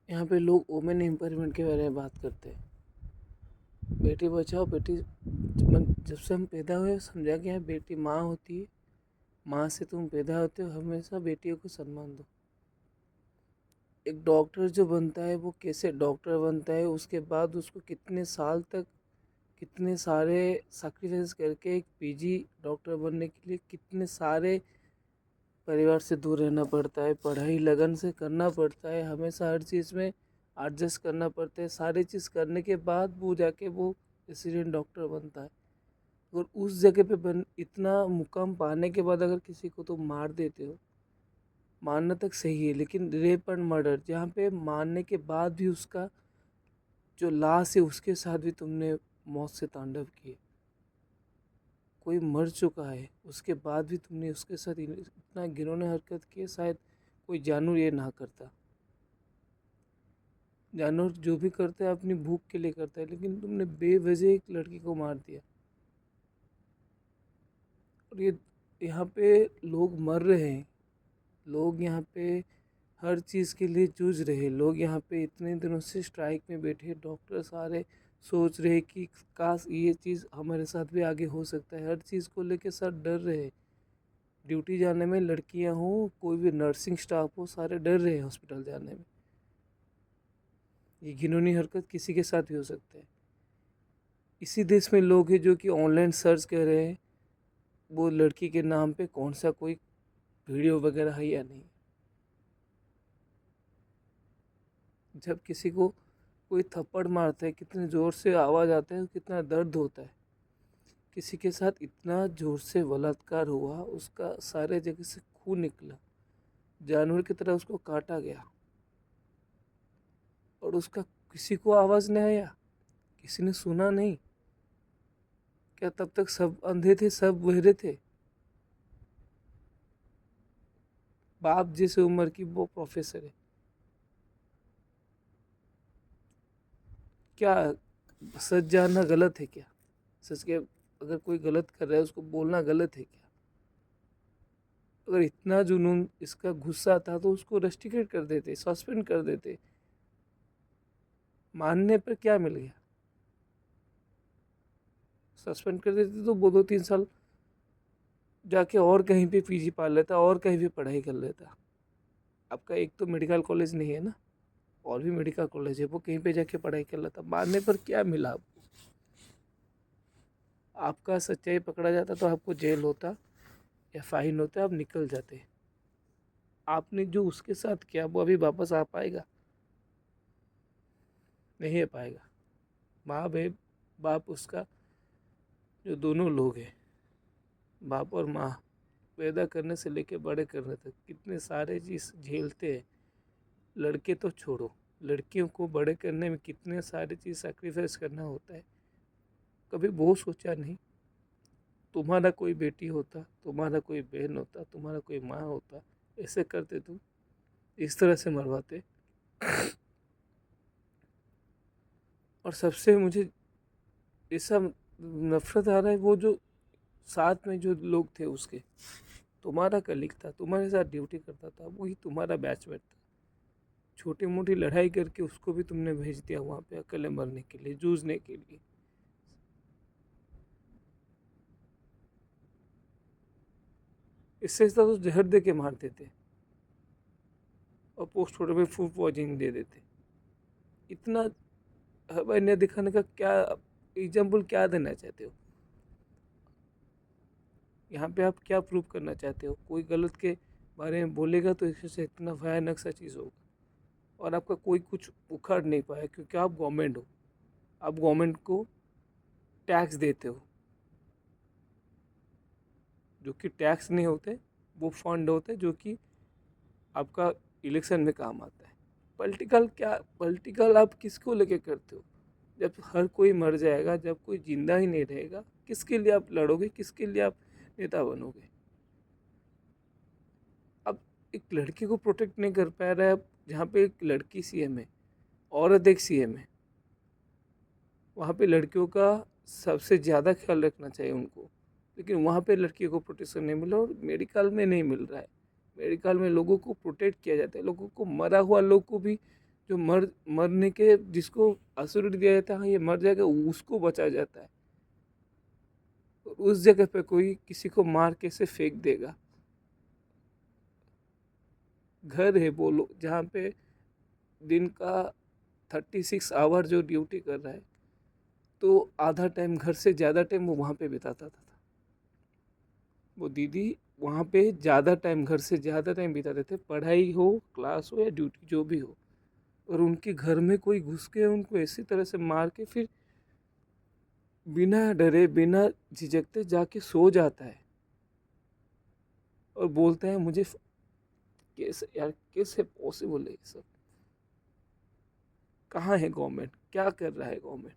यहाँ पे लोग वुमेन एम्पावरमेंट के बारे में बात करते हैं। बेटी बचाओ बेटी, जब से हम पैदा हुए समझा गया है बेटी माँ होती है। माँ से तुम पैदा होते हो, हमेशा बेटियों को सम्मान दो। एक डॉक्टर जो बनता है वो कैसे डॉक्टर बनता है, उसके बाद उसको कितने साल तक कितने सारे सैक्रिफाइस करके एक पीजी डॉक्टर बनने के लिए कितने सारे परिवार से दूर रहना पड़ता है, पढ़ाई लगन से करना पड़ता है, हमेशा हर चीज़ में एडजस्ट करना पड़ता है। सारी चीज़ करने के बाद वो जाके वो रेसिडेंट डॉक्टर बनता है। और उस जगह पे इतना मुकाम पाने के बाद अगर किसी को तुम मार देते हो, मारना तक सही है, लेकिन रेप एंड मर्डर जहाँ पे मारने के बाद भी उसका जो लाश है उसके साथ भी तुमने मौत से तांडव किए। कोई मर चुका है उसके बाद भी तुमने उसके साथ इतना घिनौने हरकत की, शायद कोई जानवर ये ना करता। जानवर जो भी करता है अपनी भूख के लिए करता है, लेकिन तुमने बेवजह एक लड़की को मार दिया। और ये यहाँ पे लोग मर रहे हैं, लोग यहाँ पे हर चीज़ के लिए जूझ रहे हैं। लोग यहाँ पे इतने दिनों से स्ट्राइक में बैठे, डॉक्टर सारे सोच रहे कि काश ये चीज़ हमारे साथ भी आगे हो सकता है। हर चीज़ को लेके सर डर रहे हैं। ड्यूटी जाने में लड़कियां हो, कोई भी नर्सिंग स्टाफ हो, सारे डर रहे हैं हॉस्पिटल जाने में। ये घिनौनी हरकत किसी के साथ भी हो सकता है। इसी देश में लोग हैं जो कि ऑनलाइन सर्च कर रहे हैं वो लड़की के नाम पे कौन सा कोई वीडियो वगैरह है या नहीं। जब किसी को कोई थप्पड़ मारता है, कितने ज़ोर से आवाज़ आता है, कितना दर्द होता है। किसी के साथ इतना ज़ोर से बलात्कार हुआ, उसका सारे जगह से खून निकला, जानवर की तरह उसको काटा गया और उसका किसी को आवाज़ नहीं आया, किसी ने सुना नहीं। क्या तब तक सब अंधे थे, सब बहरे थे? बाप जैसे उम्र की वो प्रोफेसर है, क्या सच जानना गलत है क्या? सच के अगर कोई गलत कर रहा है उसको बोलना गलत है क्या? अगर इतना जुनून इसका गुस्सा था तो उसको रस्टिकेट कर देते, सस्पेंड कर देते। मानने पर क्या मिल गया? सस्पेंड कर देते तो वो 2-3 साल जाके और कहीं पे पीजी पा लेता और कहीं भी पढ़ाई कर लेता। आपका एक तो मेडिकल कॉलेज नहीं है ना, और भी मेडिकल कॉलेज है, वो कहीं पे जाके पढ़ाई कर लेता। मानने पर क्या मिला आपको? आपका सच्चाई पकड़ा जाता तो आपको जेल होता या फाइन होता, आप निकल जाते। आपने जो उसके साथ किया वो अभी वापस आ पाएगा? नहीं आ पाएगा। माँ बाप, बाप उसका जो दोनों लोग हैं, बाप और माँ, पैदा करने से लेके बड़े करने तक कितने सारे चीज़ झेलते हैं। लड़के तो छोड़ो, लड़कियों को बड़े करने में कितने सारे चीज़ सैक्रिफाइस करना होता है। कभी वो सोचा नहीं? तुम्हारा कोई बेटी होता, तुम्हारा कोई बहन होता, तुम्हारा कोई माँ होता, ऐसे करते तुम? इस तरह से मरवाते? और सबसे मुझे ऐसा नफरत आ रहा है वो जो साथ में जो लोग थे उसके, तुम्हारा कलीग था, तुम्हारे साथ ड्यूटी करता था, वही तुम्हारा बैचमेट था। छोटी मोटी लड़ाई करके उसको भी तुमने भेज दिया वहाँ पे अकेले मरने के लिए, जूझने के लिए। इससे अच्छा तो जहर दे के मार देते और पोस्टमार्टम में फूड पॉइजनिंग दे देते। इतना हवान्य दिखाने का क्या एग्जाम्पल क्या देना चाहते हो? यहाँ पे आप क्या प्रूव करना चाहते हो? कोई गलत के बारे में बोलेगा तो इससे इतना भयानक सा चीज़ होगा और आपका कोई कुछ उखाड़ नहीं पाया, क्योंकि आप गवर्नमेंट हो। आप गवर्नमेंट को टैक्स देते हो, जो कि टैक्स नहीं होते, वो फंड होते जो कि आपका इलेक्शन में काम आता है। पॉलिटिकल क्या, पॉलिटिकल आप किसको लेके करते हो? जब हर कोई मर जाएगा, जब कोई जिंदा ही नहीं रहेगा, किसके लिए आप लड़ोगे, किसके लिए आप नेता बनोगे? अब एक लड़की को प्रोटेक्ट नहीं कर पा रहा है, जहाँ पे एक लड़की सीएम है, औरत एक सीएम है, वहाँ पे लड़कियों का सबसे ज़्यादा ख्याल रखना चाहिए उनको, लेकिन वहाँ पे लड़कियों को प्रोटेक्शन नहीं मिला और मेडिकल में नहीं मिल रहा है। मेडिकल में लोगों को प्रोटेक्ट किया जाता है, लोगों को, मरा हुआ लोग को भी जो मरने के जिसको अश्योरिटी दिया जाता है हाँ ये मर जाएगा, उसको बचाया जाता है। और उस जगह पे कोई किसी को मार के से फेंक देगा। घर है बोलो जहाँ पे दिन का 36 आवर जो ड्यूटी कर रहा है, तो आधा टाइम घर से ज़्यादा टाइम वो वहाँ पे बिताता था। वो दीदी वहाँ पे ज़्यादा टाइम घर से ज़्यादा टाइम बिताते थे, पढ़ाई हो, क्लास हो या ड्यूटी जो भी हो। और उनके घर में कोई घुस के उनको ऐसी तरह से मार के फिर बिना डरे बिना झिझकते जाके सो जाता है और बोलता है मुझे कैसे यार, कैसे पॉसिबल है ये सब? कहाँ है गवर्नमेंट? क्या कर रहा है गवर्नमेंट?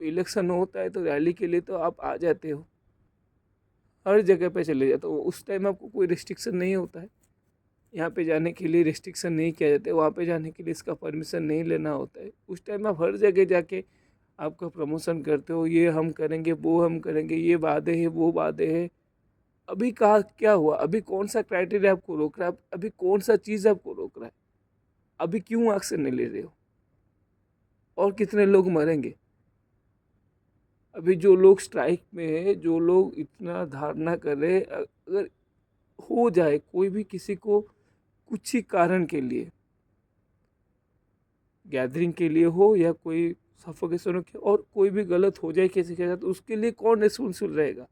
इलेक्शन होता है तो रैली के लिए तो आप आ जाते हो, हर जगह पे चले जाते हो, उस टाइम आपको कोई रिस्ट्रिक्शन नहीं होता है। यहाँ पे जाने के लिए रिस्ट्रिक्शन नहीं किया जाता है, वहाँ पे जाने के लिए इसका परमिशन नहीं लेना होता है। उस टाइम आप हर जगह जाके आपका प्रमोशन करते हो, ये हम करेंगे, वो हम करेंगे, ये वादे हैं, वो वादे हैं। अभी कहा क्या हुआ? अभी कौन सा क्राइटेरिया आपको रोक रहा है? अभी कौन सा चीज़ आपको रोक रहा है? अभी क्यों एक्शन नहीं ले रहे हो? और कितने लोग मरेंगे? अभी जो लोग स्ट्राइक में है, जो लोग इतना धारणा कर रहे हैं, अगर हो जाए कोई भी किसी को कुछ ही कारण के लिए, गैदरिंग के लिए हो या कोई सफोकेशन हो और कोई भी गलत हो जाए किसी के साथ, उसके लिए कौन रिस्पॉन्सिबल रहेगा?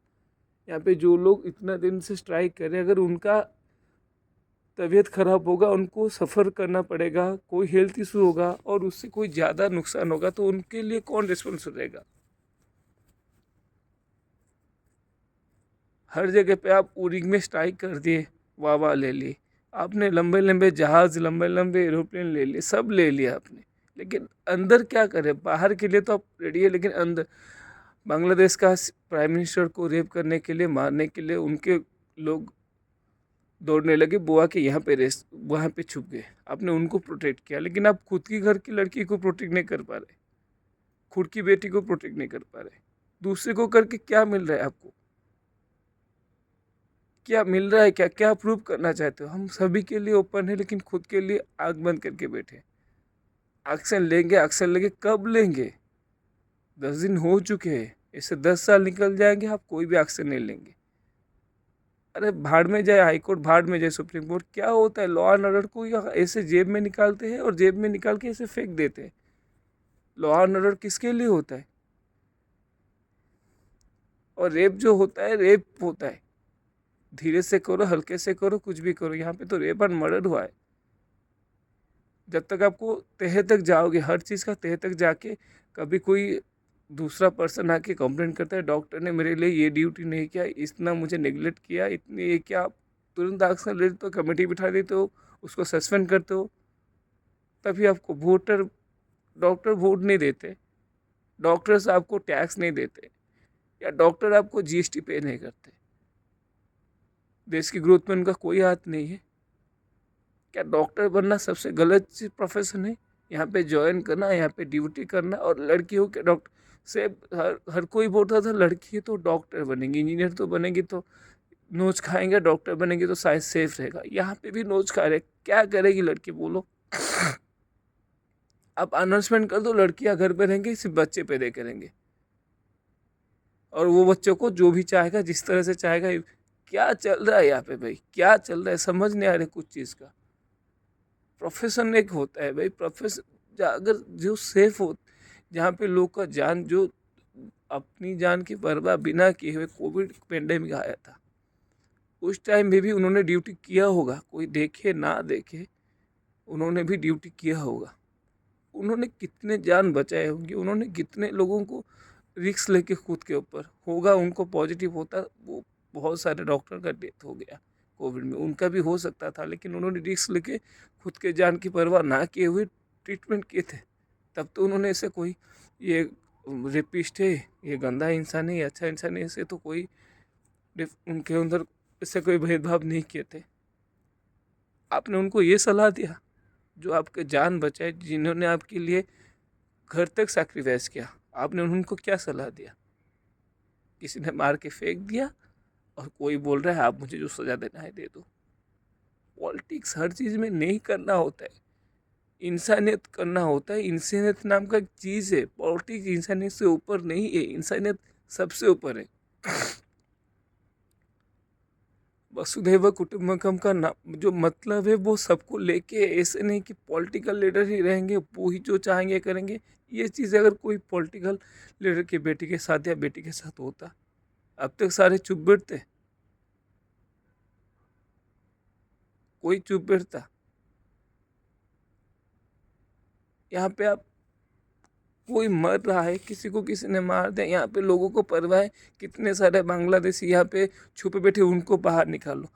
यहाँ पे जो लोग इतना दिन से स्ट्राइक कर रहे हैं, अगर उनका तबीयत खराब होगा, उनको सफ़र करना पड़ेगा, कोई हेल्थ इशू होगा और उससे कोई ज़्यादा नुकसान होगा, तो उनके लिए कौन रिस्पॉन्सिबल रहेगा? हर जगह पे आप उरिंग में स्ट्राइक कर दिए, वाह वाह ले ली आपने, लंबे लंबे जहाज़, लंबे लंबे एरोप्लेन ले लिए, सब ले लिया आपने, लेकिन अंदर क्या करें? बाहर के लिए तो आप रेडी है, लेकिन अंदर बांग्लादेश का प्राइम मिनिस्टर को रेप करने के लिए, मारने के लिए उनके लोग दौड़ने लगे, बुआ के यहाँ पे रेस्ट, वहाँ पे छुप गए, आपने उनको प्रोटेक्ट किया, लेकिन आप खुद की घर की लड़की को प्रोटेक्ट नहीं कर पा रहे, खुद की बेटी को प्रोटेक्ट नहीं कर पा रहे। दूसरे को करके क्या मिल रहा है आपको? क्या मिल रहा है? क्या क्या प्रूव करना चाहते हो? हम सभी के लिए ओपन है, लेकिन खुद के लिए आग बंद करके बैठे। एक्शन लेंगे, एक्शन लेंगे, कब लेंगे? 10 दिन हो चुके हैं, ऐसे 10 साल निकल जाएंगे, आप कोई भी एक्शन नहीं लेंगे। अरे भाड़ में जाए हाईकोर्ट, भाड़ में जाए सुप्रीम कोर्ट, क्या होता है? लॉ एंड ऑर्डर को या ऐसे जेब में निकालते हैं और जेब में निकाल के ऐसे फेंक देते हैं। लॉ एंड ऑर्डर किसके लिए होता है? और रेप जो होता है, रेप होता है, धीरे से करो, हल्के से करो, कुछ भी करो, यहाँ पे तो रेप एंड मर्डर हुआ है। जब तक आपको तह तक जाओगे, हर चीज़ का तह तक जाके, कभी कोई दूसरा पर्सन आके कंप्लेंट करता है डॉक्टर ने मेरे लिए ये ड्यूटी नहीं किया, इतना मुझे नेग्लेक्ट किया, इतनी ये क्या, आप तुरंत एक्शन ले लेते हो, कमेटी बिठा देते हो, उसको सस्पेंड करते हो। तभी आपको डॉक्टर वोट नहीं देते, डॉक्टर्स आपको टैक्स नहीं देते, या डॉक्टर आपको जीएसटी पे नहीं करते। देश की ग्रोथ में उनका कोई हाथ नहीं है। क्या डॉक्टर बनना सबसे गलत प्रोफेशन है? यहाँ पे ज्वाइन करना, यहाँ पे ड्यूटी करना, और लड़की हो के डॉक्टर से हर कोई बोलता था लड़की है तो डॉक्टर बनेगी, इंजीनियर तो बनेगी तो नोच खाएंगे, डॉक्टर बनेगी तो शायद सेफ रहेगा। यहाँ पे भी नोच खा रहे, क्या करेगी लड़की बोलो? आप अनाउंसमेंट कर दो लड़कियां घर पे रहेंगी, सिर्फ बच्चे पैदा करेंगे, और वो बच्चों को जो भी चाहेगा जिस तरह से चाहेगा। क्या चल रहा है यहाँ पे भाई? क्या चल रहा है? समझ नहीं आ रहा कुछ चीज़ का। प्रोफेशन एक होता है भाई, प्रोफेशन अगर जो सेफ हो, जहाँ पे लोग का जान, जो अपनी जान की परवाह बिना किए हुए, कोविड पेंडेमिक आया था, उस टाइम में भी उन्होंने ड्यूटी किया होगा, कोई देखे ना देखे, उन्होंने भी ड्यूटी किया होगा। उन्होंने कितने जान बचाए होंगे, उन्होंने कितने लोगों को रिस्क लेके खुद के ऊपर, होगा उनको पॉजिटिव होता, वो बहुत सारे डॉक्टर का डेथ हो गया कोविड में, उनका भी हो सकता था, लेकिन उन्होंने रिस्क लेके खुद के जान की परवाह ना किए हुए ट्रीटमेंट किए थे। तब तो उन्होंने ऐसे कोई ये रेपिस्ट है, ये गंदा इंसान है, ये अच्छा इंसान है, ऐसे तो कोई उनके अंदर ऐसे कोई भेदभाव नहीं किए थे। आपने उनको ये सलाह दिया जो आपके जान बचाए, जिन्होंने आपके लिए घर तक सैक्रिफाइस किया, आपने उनको क्या सलाह दिया? किसी ने मार के फेंक दिया और कोई बोल रहा है आप मुझे जो सज़ा देना है दे दो। पॉलिटिक्स हर चीज़ में नहीं करना होता है। इंसानियत करना होता है। इंसानियत नाम का एक चीज़ है। पॉलिटिक्स इंसानियत से ऊपर नहीं है, इंसानियत सबसे ऊपर है। वसुधैव कुटुंबकम का जो मतलब है वो सबको लेके, ऐसे नहीं कि पॉलिटिकल लीडर ही रहेंगे वो ही जो चाहेंगे करेंगे। ये चीज़ अगर कोई पॉलिटिकल लीडर की बेटी के साथ या बेटी के साथ होता, अब तक सारे चुप बैठते, कोई चुप बैठता। यहाँ पे आप, कोई मर रहा है, किसी को किसी ने मार दिया, यहाँ पे लोगों को परवाह है। कितने सारे बांग्लादेशी यहाँ पे छुपे बैठे, उनको बाहर निकालो।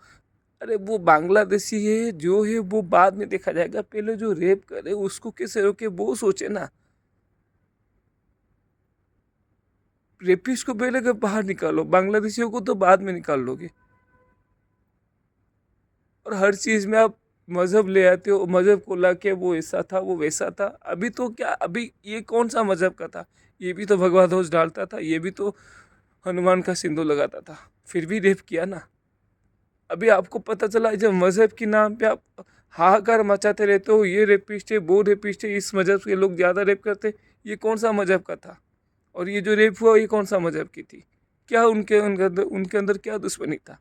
अरे वो बांग्लादेशी है जो है वो बाद में देखा जाएगा, पहले जो रेप करे उसको कैसे रोके वो सोचे ना। रेपिस्ट को पहले बाहर निकालो, बांग्लादेशियों को तो बाद में निकाल लोगे। और हर चीज़ में आप मज़हब ले आते हो, मज़हब को ला के वो ऐसा था वो वैसा था। अभी तो क्या, अभी ये कौन सा मज़हब का था? ये भी तो भगवा ध्वज डालता था, ये भी तो हनुमान का सिंदूर लगाता था, फिर भी रेप किया ना। अभी आपको पता चला जब मज़हब के नाम पे आप हाहाकार मचाते रहते हो, ये रेपिस्ट है वो रेपिस्ट है, इस मज़हब के लोग ज़्यादा रेप करते। ये कौन सा मज़हब का था? और ये जो रेप हुआ ये कौन सा मज़हब की थी? क्या उनके अंदर क्या दुश्मनी था?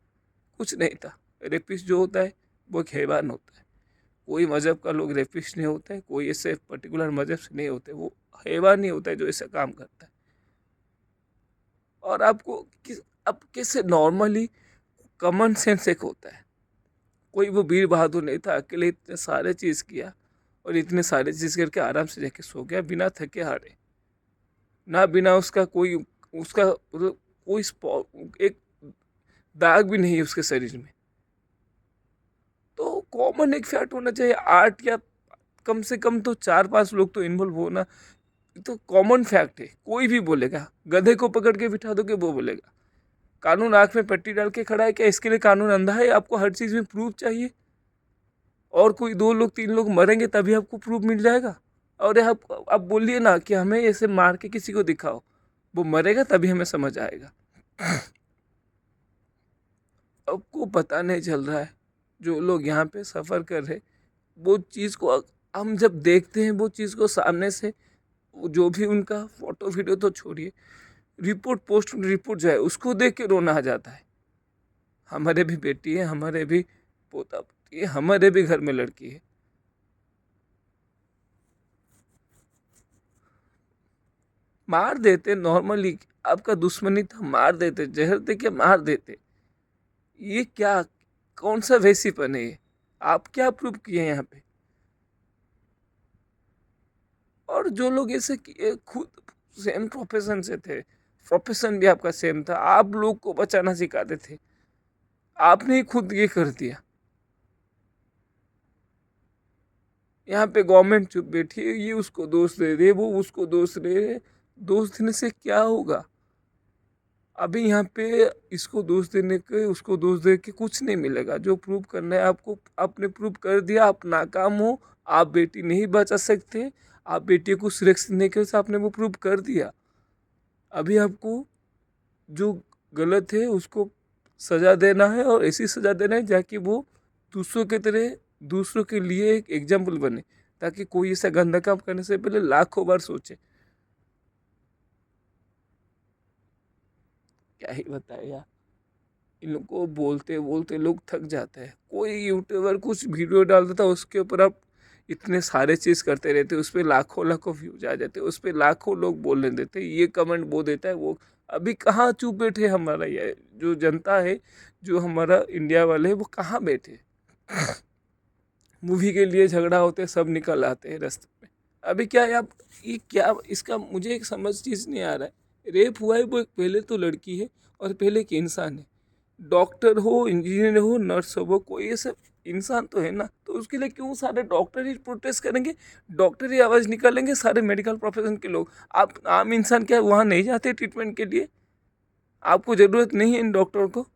कुछ नहीं था। रेपिस्ट जो होता है वो एक हैवान होता है। कोई मज़हब का लोग रेपिस्ट नहीं होता है, कोई ऐसे पर्टिकुलर मज़हब से नहीं होते, वो हैवान नहीं होता है जो ऐसा काम करता है। और आपको अब कैसे नॉर्मली कॉमन सेंस एक होता है। कोई वो वीर बहादुर नहीं था, अकेले इतने सारे चीज़ किया और इतने सारे चीज़ करके आराम से जाके सो गया बिना थके हारे, ना बिना उसका कोई, उसका मतलब कोई एक दाग भी नहीं है उसके शरीर में। तो कॉमन एक फैक्ट होना चाहिए, आर्ट या कम से कम तो 4-5 लोग तो इन्वॉल्व होना, तो कॉमन फैक्ट है। कोई भी बोलेगा, गधे को पकड़ के बिठा दो कि वो बोलेगा। कानून आँख में पट्टी डाल के खड़ा है क्या? इसके लिए कानून अंधा है? आपको हर चीज़ में प्रूफ चाहिए, और कोई 2 लोग 3 लोग मरेंगे तभी आपको प्रूफ मिल जाएगा। और आप बोलिए ना कि हमें ऐसे मार के किसी को दिखाओ, वो मरेगा तभी हमें समझ आएगा। आपको पता नहीं चल रहा है, जो लोग यहाँ पे सफ़र कर रहे, वो चीज़ को हम जब देखते हैं, वो चीज़ को सामने से, जो भी उनका फोटो वीडियो तो छोड़िए, रिपोर्ट पोस्ट रिपोर्ट जो है उसको देख के रोना आ जाता है। हमारे भी बेटी है, हमारे भी पोता पोती है, हमारे भी घर में लड़की है। मार देते नॉर्मली, आपका दुश्मनी था मार देते, जहर दे के मार देते। ये क्या, कौन सा वैसीपन है ये? आप क्या प्रूव किए यहाँ पे? और जो लोग ऐसे किए, खुद सेम प्रोफेशन से थे, प्रोफेशन भी आपका सेम था, आप लोग को बचाना सिखाते थे, आपने ही खुद ये कर दिया। यहाँ पे गवर्नमेंट चुप बैठी है, ये उसको दोष दे रहे, वो उसको दोष दे रहे। दोष देने से क्या होगा? अभी यहाँ पे इसको दोष देने के उसको दोष दे के कुछ नहीं मिलेगा। जो प्रूव करना है आपको, आपने प्रूव कर दिया, आप नाकाम हो, आप बेटी नहीं बचा सकते, आप बेटी को सुरक्षित नहीं कर सकते, आपने वो प्रूव कर दिया। अभी आपको जो गलत है उसको सज़ा देना है, और ऐसी सज़ा देना है ताकि वो दूसरों के तरह, दूसरों के लिए एक एग्जाम्पल बने, ताकि कोई ऐसा गंदा काम करने से पहले लाखों बार सोचे। क्या ही बताए यार, इन लोग को बोलते बोलते लोग थक जाते हैं। कोई यूट्यूबर कुछ वीडियो डाल देता है, उसके ऊपर आप इतने सारे चीज़ करते रहते, उस पर लाखों लाखों व्यूज आ जाते, उस पर लाखों लोग बोलने देते, ये कमेंट वो देता है वो। अभी कहाँ चुप बैठे हमारा ये जो जनता है, जो हमारा इंडिया वाले हैं, वो कहाँ बैठे? मूवी के लिए झगड़ा होते सब निकल आते हैं रास्ते में। अभी क्या है आप, ये क्या, इसका मुझे एक समझ चीज़ नहीं आ रहा है। रेप हुआ है वो एक पहले तो लड़की है और पहले एक इंसान है। डॉक्टर हो, इंजीनियर हो, नर्स हो, वो कोई ऐसे इंसान तो है ना, तो उसके लिए क्यों सारे डॉक्टर ही प्रोटेस्ट करेंगे? डॉक्टर ही आवाज़ निकालेंगे, सारे मेडिकल प्रोफेशन के लोग। आप आम इंसान क्या वहाँ नहीं जाते ट्रीटमेंट के लिए? आपको ज़रूरत नहीं है इन डॉक्टर को?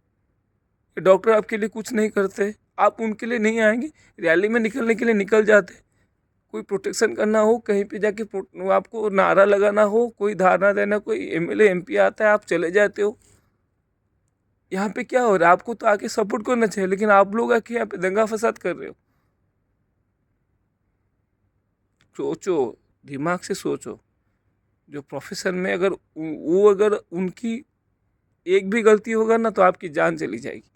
डॉक्टर आपके लिए कुछ नहीं करते, आप उनके लिए नहीं आएंगे? रैली में निकलने के लिए निकल जाते, कोई प्रोटेक्शन करना हो, कहीं पे जाके आपको नारा लगाना हो, कोई धारणा देना, कोई एमएलए एमपी आता है, आप चले जाते हो। यहाँ पे क्या हो रहा है? आपको तो आके सपोर्ट करना चाहिए, लेकिन आप लोग आके यहाँ पे दंगा फसाद कर रहे हो। सोचो, दिमाग से सोचो। जो प्रोफेशन में अगर उनकी एक भी गलती होगा ना तो आपकी जान चली जाएगी,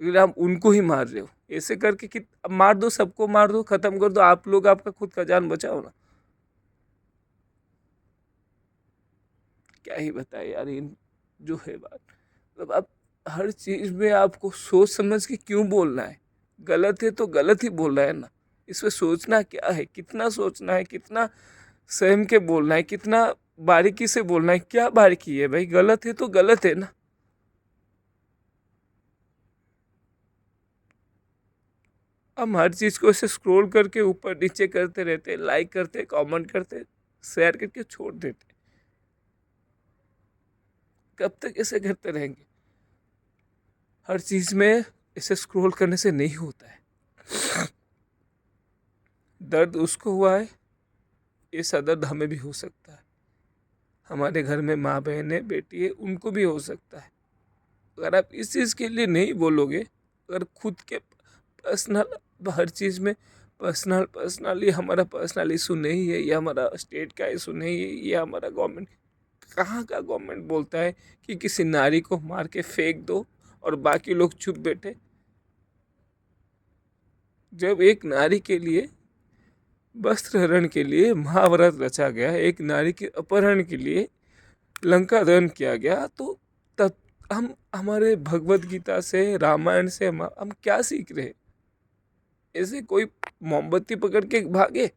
अगर आप उनको ही मार रहे हो। ऐसे करके कि अब मार दो, सबको मार दो, खत्म कर दो, आप लोग आपका खुद का जान बचाओ ना। क्या ही बताए यार, इन जो है बात, मतलब आप हर चीज में आपको सोच समझ के क्यों बोलना है। गलत है तो गलत ही बोलना है ना। इसमें सोचना क्या है, कितना सोचना है, कितना सहम के बोलना है, कितना बारीकी से बोलना है। क्या बारीकी है भाई, गलत है तो गलत है ना। हम हर चीज को ऐसे स्क्रॉल करके ऊपर नीचे करते रहते, लाइक करते, कमेंट करते, शेयर करके छोड़ देते। कब तक ऐसे करते रहेंगे। हर चीज में ऐसे स्क्रॉल करने से नहीं होता है। दर्द उसको हुआ है, ऐसा दर्द हमें भी हो सकता है। हमारे घर में माँ बहन है, बेटी है, उनको भी हो सकता है। अगर आप इस चीज़ के लिए नहीं बोलोगे, अगर खुद के पर्सनल हर चीज़ में पर्सनल ये हमारा पर्सनल इशू नहीं है, ये हमारा स्टेट का इशू नहीं है, ये हमारा गवर्नमेंट, कहाँ का गवर्नमेंट बोलता है कि किसी नारी को मार के फेंक दो और बाकी लोग चुप बैठे। जब एक नारी के लिए वस्त्र हरण के लिए महाभारत रचा गया, एक नारी के अपहरण के लिए लंका दहन किया गया, तो तब हम हमारे भगवत गीता से, रामायण से हम क्या सीख रहे हैं। ऐसे कोई मोमबत्ती पकड़ के भागे।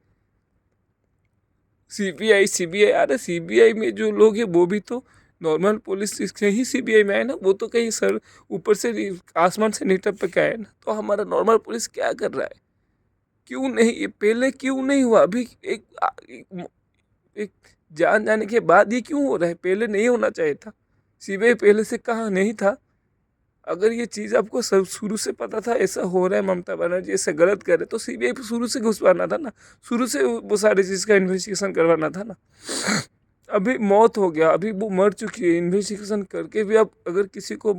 सीबीआई, अरे सीबीआई में जो लोग हैं वो भी तो नॉर्मल पुलिस से ही सीबीआई में आए ना। वो तो कहीं सर ऊपर से आसमान से नहीं टपक के आए ना। तो हमारा नॉर्मल पुलिस क्या कर रहा है, क्यों नहीं, ये पहले क्यों नहीं हुआ। अभी एक जान जाने के बाद ये क्यों हो रहा है, पहले नहीं होना चाहिए था। सीबीआई पहले से कहाँ नहीं था। अगर ये चीज़ आपको सब शुरू से पता था ऐसा हो रहा है, ममता बनर्जी ऐसे गलत करे, तो सीबीआई पे शुरू से घुसवाना था ना, शुरू से वो सारी चीज़ का इन्वेस्टिगेशन करवाना था ना। अभी मौत हो गया, अभी वो मर चुकी है, इन्वेस्टिगेशन करके भी आप अगर किसी को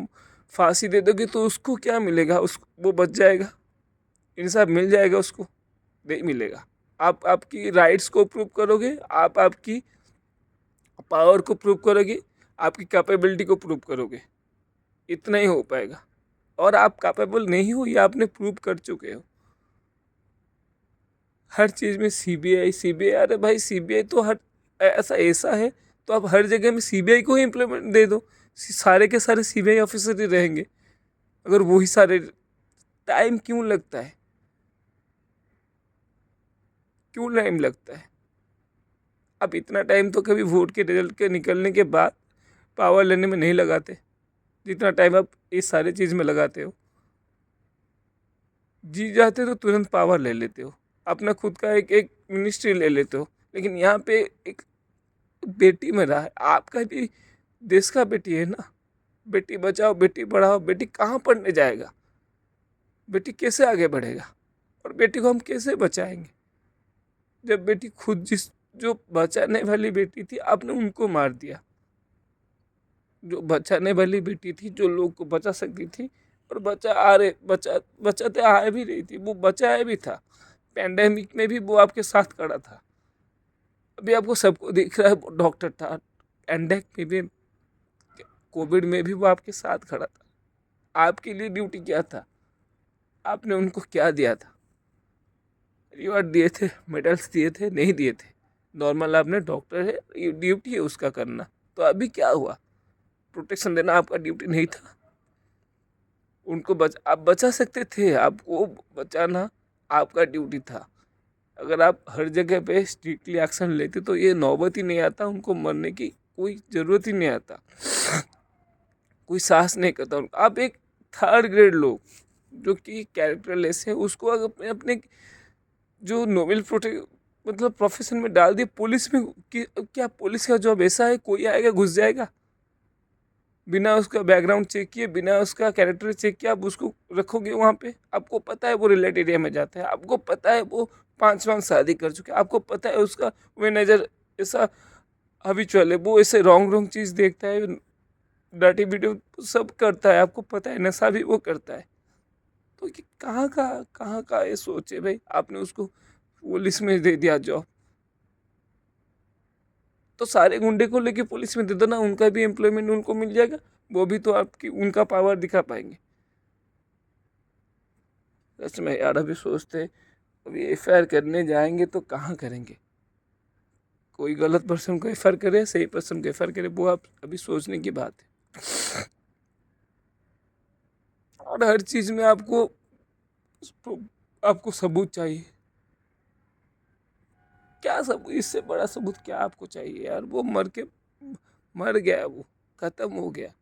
फांसी दे दोगे तो उसको क्या मिलेगा, उस वो बच जाएगा, इंसाफ मिल जाएगा उसको, नहीं मिलेगा। आप आपकी राइट्स को प्रूव करोगे, आप आपकी पावर को प्रूव करोगे, आपकी कैपेबिलिटी को प्रूव करोगे, इतना ही हो पाएगा। और आप कैपेबल नहीं हो, ये आपने प्रूव कर चुके हो। हर चीज़ में सीबीआई, अरे भाई सीबीआई तो हर ऐसा है तो आप हर जगह में सीबीआई को ही इम्प्लीमेंट दे दो, सारे के सारे सीबीआई ऑफिसर ही रहेंगे। अगर वही सारे, टाइम क्यों लगता है, क्यों टाइम लगता है। अब इतना टाइम तो कभी वोट के रिजल्ट के निकलने के बाद पावर लेने में नहीं लगाते जितना टाइम आप इस सारे चीज़ में लगाते हो। जी जाते तो तुरंत पावर ले लेते हो, अपना खुद का एक एक मिनिस्ट्री ले लेते हो। लेकिन यहाँ पे एक बेटी में रहा है, आपका भी देश का बेटी है ना। बेटी बचाओ, बेटी पढ़ाओ, बेटी कहाँ पढ़ने जाएगा, बेटी कैसे आगे बढ़ेगा, और बेटी को हम कैसे बचाएंगे जब बेटी खुद जो बचाने वाली बेटी थी आपने उनको मार दिया। जो बचाने वाली बेटी थी, जो लोग को बचा सकती थी और बचाते आ भी रही थी, वो बचाया भी था। पैंडेमिक में भी वो आपके साथ खड़ा था। अभी आपको सबको दिख रहा है वो डॉक्टर था। पैंडेमिक में भी, कोविड में भी वो आपके साथ खड़ा था। आपके लिए ड्यूटी क्या था, आपने उनको क्या दिया था, रिवॉर्ड दिए थे, मेडल्स दिए थे, नहीं दिए थे। नॉर्मल आपने डॉक्टर है, ड्यूटी है उसका करना। तो अभी क्या हुआ, प्रोटेक्शन देना आपका ड्यूटी नहीं था। उनको आप बचा सकते थे, आपको बचाना आपका ड्यूटी था। अगर आप हर जगह पे स्ट्रिक्टली एक्शन लेते तो ये नौबत ही नहीं आता, उनको मरने की कोई ज़रूरत ही नहीं आता, कोई साहस नहीं करता उनको। आप एक थर्ड ग्रेड लोग जो कि कैरेक्टरलेस है, उसको अगर अपने जो नोबेल मतलब प्रोफेशन में डाल दिए, पुलिस में क्या पुलिस का जॉब ऐसा है कोई आएगा घुस जाएगा बिना उसका बैकग्राउंड चेक किए, बिना उसका कैरेक्टर चेक किए आप उसको रखोगे वहाँ पे। आपको पता है वो रिलेट एरिया में जाता है, आपको पता है वो 5 शादी कर चुके, आपको पता है उसका मैनेजर ऐसा हविचुअल है, वो ऐसे रॉन्ग चीज़ देखता है, डर्टी वीडियो सब करता है, आपको पता है नशा भी वो करता है। तो ये कहाँ का ये सोच है भाई, आपने उसको पुलिस में दे दिया जॉब, तो सारे गुंडे को लेके पुलिस में दे दो ना, उनका भी एम्प्लॉयमेंट उनको मिल जाएगा, वो भी तो आपकी उनका पावर दिखा पाएंगे। सच में यार, अभी सोचते अभी एफआईआर करने जाएंगे तो कहाँ करेंगे? कोई गलत पर्सन को एफआईआर करे, सही पर्सन को एफआईआर करे, वो आप अभी सोचने की बात है। और हर चीज में आपको सबूत चाहिए। क्या सबूत? इससे बड़ा सबूत क्या आपको चाहिए यार? वो मर गया, वो खत्म हो गया,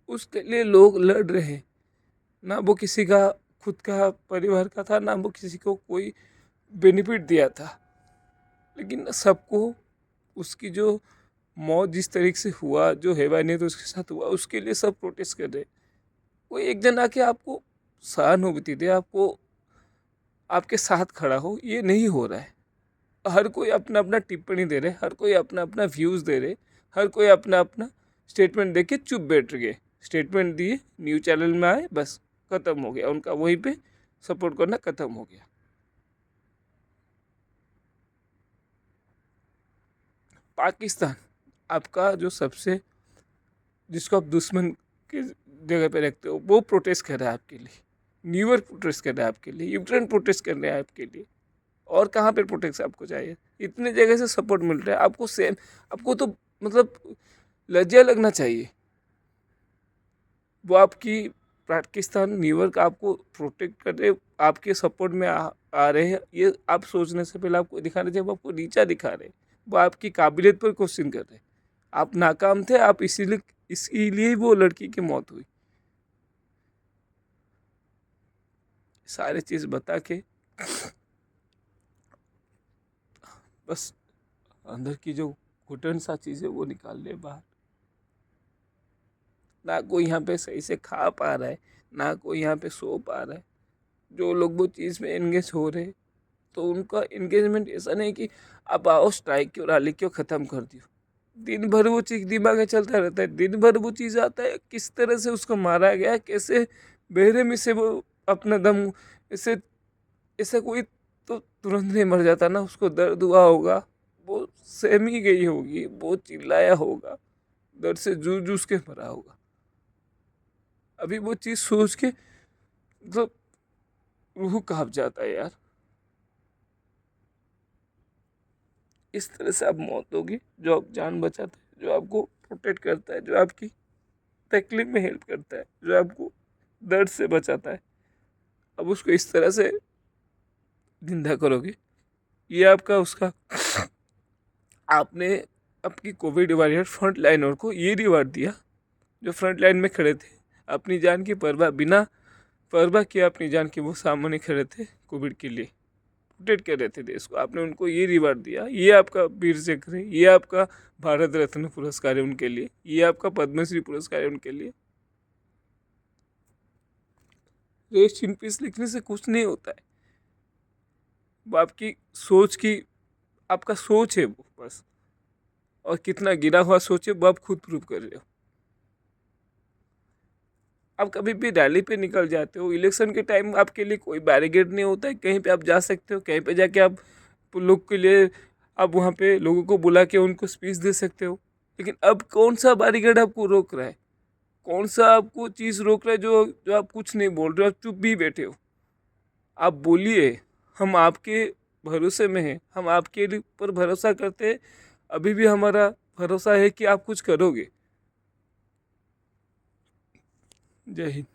उसके लिए लोग लड़ रहे हैं। ना वो किसी का खुद का परिवार का था, ना वो किसी को कोई बेनिफिट दिया था, लेकिन सबको उसकी जो मौत जिस तरीके से हुआ, जो हैवानियत उसके साथ हुआ, उसके लिए सब प्रोटेस्ट कर रहे। कोई एक जन आके आपको सहानुभूति दे, आपको आपके साथ खड़ा हो, ये नहीं हो रहा है। हर कोई अपना अपना टिप्पणी दे रहे, हर कोई अपना अपना व्यूज़ दे रहे, हर कोई अपना अपना स्टेटमेंट दे के चुप बैठ गए। स्टेटमेंट दिए, न्यूज़ चैनल में आए, बस ख़त्म हो गया उनका, वहीं पे सपोर्ट करना ख़त्म हो गया। पाकिस्तान आपका जो सबसे, जिसको आप दुश्मन की जगह पे रखते हो, वो प्रोटेस्ट कर रहा है आपके लिए। न्यूयॉर्क प्रोटेस्ट कर रहा है आपके लिए, यूक्रेन प्रोटेस्ट कर रहा है आपके लिए। और कहाँ पे प्रोटेस्ट आपको चाहिए? इतने जगह से सपोर्ट मिल रहा है आपको, सेम आपको तो मतलब लज्जा लगना चाहिए। वो आपकी पाकिस्तान न्यूयॉर्क आपको प्रोटेक्ट कर रहे, आपके सपोर्ट में आ रहे हैं, ये आप सोचने से पहले आपको दिखा रहे थे, वो आपको नीचा दिखा रहे, वो आपकी काबिलियत पर क्वेश्चन कर रहे। आप नाकाम थे, आप इसीलिए ही वो लड़की की मौत हुई। सारी चीज़ बता के बस अंदर की जो घुटन सा चीज़ है वो निकाल ले बाहर। ना कोई यहाँ पे सही से खा पा रहा है, ना कोई यहाँ पे सो पा रहा है। जो लोग वो चीज़ में एंगेज हो रहे, तो उनका एंगेजमेंट ऐसा नहीं कि आप आओ स्ट्राइक क्यों, रैली क्यों, ख़त्म कर दियो। दिन भर वो चीज़ दिमाग में चलता रहता है, दिन भर वो चीज़ आता है, किस तरह से उसको मारा गया, कैसे बेरहमी से वो अपना दम, ऐसे ऐसे कोई तो तुरंत नहीं मर जाता ना, उसको दर्द हुआ होगा, वो सहमी गई होगी, वो चिल्लाया होगा, दर्द से जूझ जूझ के मरा होगा। अभी वो चीज़ सोच के मतलब रूह कांप जाता है यार। इस तरह से आप मौत होगी, जो आप जान बचाता है, जो आपको प्रोटेक्ट करता है, जो आपकी तकलीफ में हेल्प करता है, जो आपको दर्द से बचाता है, अब उसको इस तरह से जिंदा करोगे। ये आपका उसका आपने आपकी कोविड वॉरियर फ्रंट लाइनर को ये रिवार्ड दिया, जो फ्रंट लाइन में खड़े थे, अपनी जान की परवाह, बिना परवाह किया अपनी जान की वो सामने खड़े थे कोविड के लिए, प्रोटेक्ट कर रहे थे देश को। आपने उनको ये रिवार्ड दिया, ये आपका वीर चक्र है, ये आपका भारत रत्न पुरस्कार है उनके लिए, ये आपका पद्मश्री पुरस्कार है उनके लिए। रेस्ट इन पीस लिखने से कुछ नहीं होता है, वो आपकी सोच की, आपका सोच है वो बस, और कितना गिरा हुआ सोच है वो आप खुद प्रूव कर रहे हो। आप कभी भी रैली पे निकल जाते हो, इलेक्शन के टाइम आपके लिए कोई बैरिकेड नहीं होता है, कहीं पे आप जा सकते हो, कहीं पे जाके आप लोग के लिए, आप वहाँ पे लोगों को बुला के उनको स्पीच दे सकते हो। लेकिन अब कौन सा बैरिकेड आपको रोक रहा है? कौन सा आपको चीज़ रोक रहा है जो जो आप कुछ नहीं बोल रहे हो, आप चुप भी बैठे हो? आप बोलिए, हम आपके भरोसे में हैं, हम आपके ऊपर भरोसा करते हैं, अभी भी हमारा भरोसा है कि आप कुछ करोगे। जय हिंद।